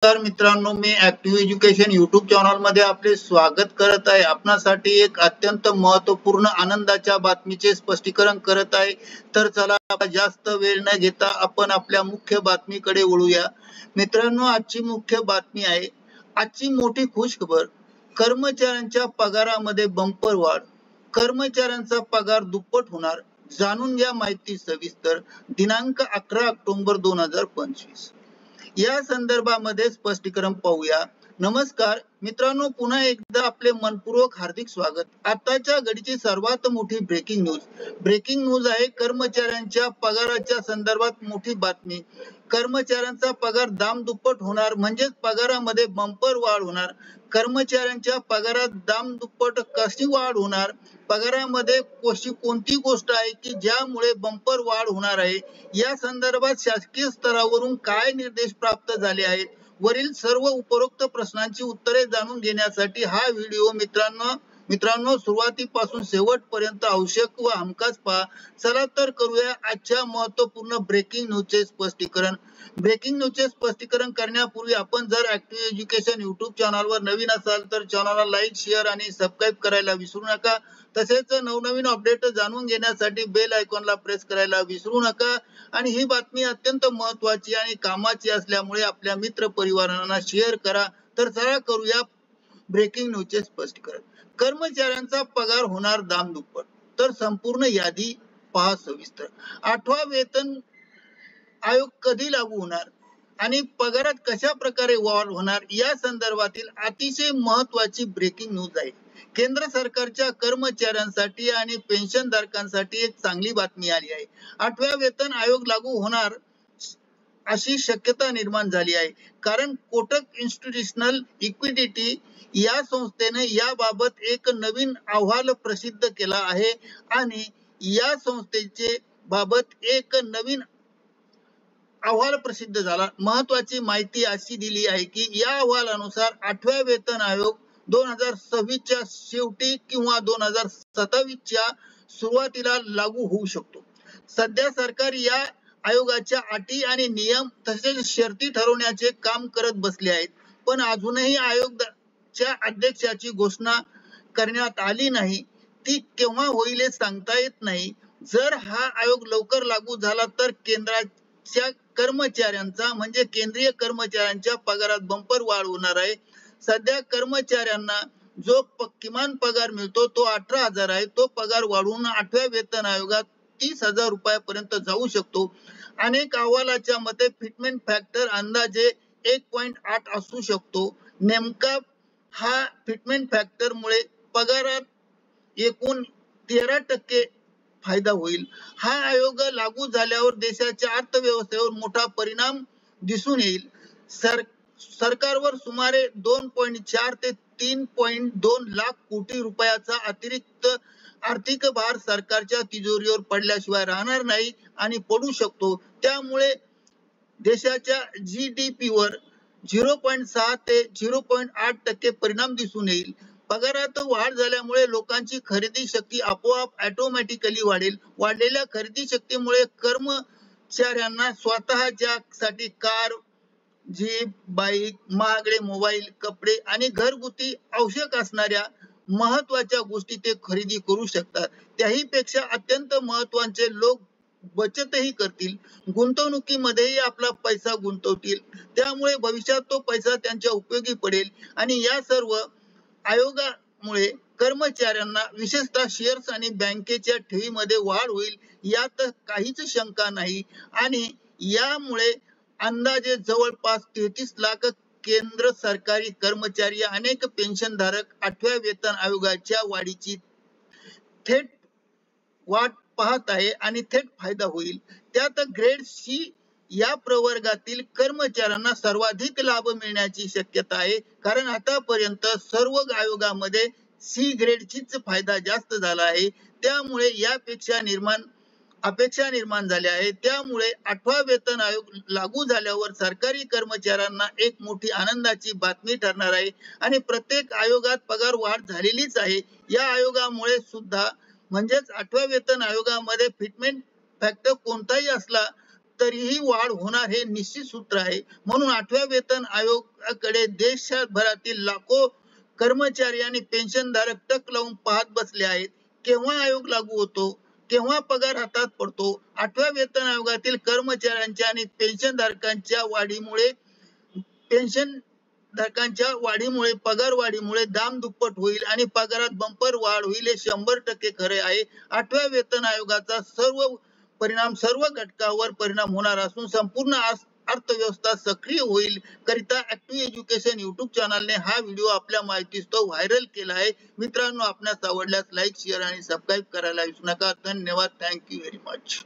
नमस्कार मित्रांनो, मी active education YouTube channel मध्ये आपले स्वागत करत आहे. आपणासाठी एक अत्यंत महत्त्वपूर्ण आनंदाच्या बातमीचे स्पष्टीकरण करत आहे. तर चला जास्त वेळ न घेता आपण आपल्या मुख्य बातमीकडे वळूया. मित्रांनो, आजची मुख्य बातमी आहे, आजची मोठी खुशखबर, कर्मचाऱ्यांच्या पगारामध्ये बंपर वाढ. कर्मचाऱ्यांचा पगार दुप्पट होणार, जाणून घ्या माहिती सविस्तर. दिनांक 11 ऑक्टोबर 2025. या संदर्भामध्ये स्पष्टीकरण पाहूया. नमस्कार मित्रांनो, पुन्हा एकदा आपले मनपूर्वक हार्दिक स्वागत. आताच्या घडीची सर्वात मोठी ब्रेकिंग न्यूज आहे. कर्मचाऱ्यांच्या पगाराच्या संदर्भात मोठी बातमी. कर्मचाऱ्यांचा पगार दाम दुप्पट होणार, म्हणजेच पगारामध्ये बंपर वाढ होणार. कर्मचाऱ्यांच्या पगारात दाम दुप्पट कशी वाढ होणार? पगारामध्ये कोणती गोष्ट आहे की ज्यामुळे बंपर वाढ होणार आहे? या संदर्भात शासकीय स्तरावरून काय निर्देश प्राप्त झाले आहेत? वरील सर्व उपरोक्त प्रश्नांची उत्तरे जाणून घेण्यासाठी हा व्हिडिओ मित्रांनो सुरुवातीपासून शेवटपर्यंत आवश्यक व हमखास पहा. चला तर करूया आजच्या महत्त्वपूर्ण ब्रेकिंग न्यूजचे स्पष्टीकरण. ब्रेकिंग न्यूजचे स्पष्टीकरण करण्यापूर्वी आपण जर ऍक्टिव्ह एज्युकेशन युट्यूब चॅनलवर नवीन असाल तर चॅनलला लाईक, शेअर आणि सबस्क्राईब करायला विसरू नका. तसेच नवनवीन अपडेट जाणून घेण्यासाठी बेल आयकॉनला प्रेस करायला विसरू नका. आणि ही बातमी अत्यंत महत्त्वाची आणि कामाची असल्यामुळे आपल्या मित्र परिवारांना शेअर करा. तर चला करूया ब्रेकिंग न्यूजचे स्पष्टीकरण. कर्मचाऱ्यांचा पगार होणार दाम दुप्पट. तर संपूर्ण यादी पहा सविस्तर. 8वा वेतन आयोग कधी लागू होणार आणि पगारात कशा प्रकारे वाढ होणार या संदर्भातील अतिशय महत्त्वाची ब्रेकिंग न्यूज आहे. केंद्र सरकारच्या कर्मचाऱ्यांसाठी आणि पेन्शनधारकांसाठी एक चांगली बातमी आली आहे. 8व्या वेतन आयोग लागू होणार अशी शक्यता निर्माण झाली आहे. कारण कोटक इन्स्टिट्यूशनल इक्विटी या संस्थेने याबाबत एक नवीन अहवाल प्रसिद्ध केला आहे आणि या संस्थेचे बाबत एक नवीन अहवाल प्रसिद्ध झाला. महत्वाची माहिती अशी दिली आहे की या अहवालानुसार 8व्या वेतन आयोग 2026च्या शेवटी किंवा 2027च्या सुरुवातीला लागू होऊ शकतो. सध्या सरकार या आयोगाच्या अटी आणि नियम तसेच शर्ती ठरवण्याचे काम करत बसले आहेत. पण अजूनही आयोगाच्या अध्यक्षाची घोषणा करण्यात आली नाही. ती केव्हा होईल हे सांगता येत नाही. जर हा आयोग लवकर लागू झाला तर केंद्राच्या कर्मचाऱ्यांचा म्हणजे केंद्रीय कर्मचाऱ्यांच्या पगारात बंपर वाढ होणार आहे. सध्या कर्मचाऱ्यांना जो किमान पगार मिळतो तो 18,000 आहे. तो पगार वाढवून 8व्या वेतन आयोगात 30,000 रुपयापर्यंत जाऊ शकतो. अनेक अहवालाच्या मते फिटमेंट फॅक्टर अंदाजे 1.8 असू शकतो. नेमका हा फिटमेंट फॅक्टर मुळे पगारात एकूण 13% फायदा होईल. हा आयोग लागू झाल्यावर देशाच्या अर्थव्यवस्थेवर मोठा परिणाम दिसून येईल. सरकारवर सुमारे 2.4 ते 3.2 लाख कोटी रुपयाचा अतिरिक्त आर्थिक भार सरकारच्या तिजोरीवर पडल्याशिवाय राहणार नाही आणि पडू शकतो. त्यामुळे देशाच्या GDP वर 0.6 ते 0.8% परिणाम दिसून येईल. पगारात वाढ झाल्यामुळे लोकांची खरेदी शक्ती आपोआप ऑटोमॅटिकली वाढेल. वाढलेल्या खरेदी शक्तीमुळे कर्मचाऱ्यांना स्वतःच्या साठी कार, जीप, बाईक, महागडे मोबाईल, कपडे आणि घरगुती आवश्यक असणाऱ्या महत्वाच्या गोष्टी ते खरेदी करू शकतात. त्याही पेक्षा अत्यंत महत्वाचे लोक बचतही करतील, गुंतवणुकीमध्येही आपला पैसा गुंतवतील. त्यामुळे भविष्यात तो पैसा त्यांच्या उपयोगी पडेल आणि या सर्व आयोगामुळे कर्मचाऱ्यांना विशेषतः शेअर्स आणि बँकेच्या ठेवीमध्ये वाढ होईल यात काहीच शंका नाही. आणि यामुळे अंदाजे जवळपास 33 लाख केंद्र सरकारी कर्मचारी अनेक पेन्शनधारक 8व्या वेतन आयोगाच्या वाढीची थेट वाट पाहत आहे आणि थेट फायदा होईल. त्यात ग्रेड C या प्रवर्गातील कर्मचाऱ्यांना सर्वाधिक लाभ मिळण्याची शक्यता आहे. कारण आतापर्यंत सर्व आयोगामध्ये C ग्रेडचीच फायदा जास्त झाला आहे. त्यामुळे यापेक्षा अपेक्षा निर्माण झाल्या आहे. त्यामुळे 8वा वेतन आयोग लागू झाल्यावर सरकारी कर्मचाऱ्यांना एक मोठी आनंदाची बातमी ठरणार आहे आणि प्रत्येक आयोगात पगार वाढ झालेलीच आहे. या आयोगामुळे सुद्धा म्हणजेच 8व्या वेतन आयोगामध्ये फिटमेंट फॅक्टर कोणताही असला तरीही वाढ होणार हे निश्चित सूत्र आहे. म्हणून 8व्या वेतन आयोगाकडे देशभरातील लाखो कर्मचारी आणि पेन्शनधारक टक लावून पाहत बसले आहेत. केव्हा आयोग लागू होतो, केव्हा पगार हातात पडतो. 8व्या वेतन आयोगातील कर्मचाऱ्यांच्या आणि पेन्शनधारकांच्या वाढीमुळे पगार वाढीमुळे दाम दुप्पट होईल आणि पगारात बंपर वाढ होईल हे 100% खरे आहे. 8व्या वेतन आयोगाचा सर्व घटकावर परिणाम होणार असून संपूर्ण अर्थव्यवस्था सक्रिय होईल करिता ऍक्टिव्ह एज्युकेशन युट्यूब चॅनलने हा व्हिडिओ आपल्या माहितीस्तव व्हायरल केला आहे. मित्रांनो, आपणास आवडल्यास लाईक, शेअर आणि सबस्क्राईब करायला विसरू नका. धन्यवाद. Thank you very much.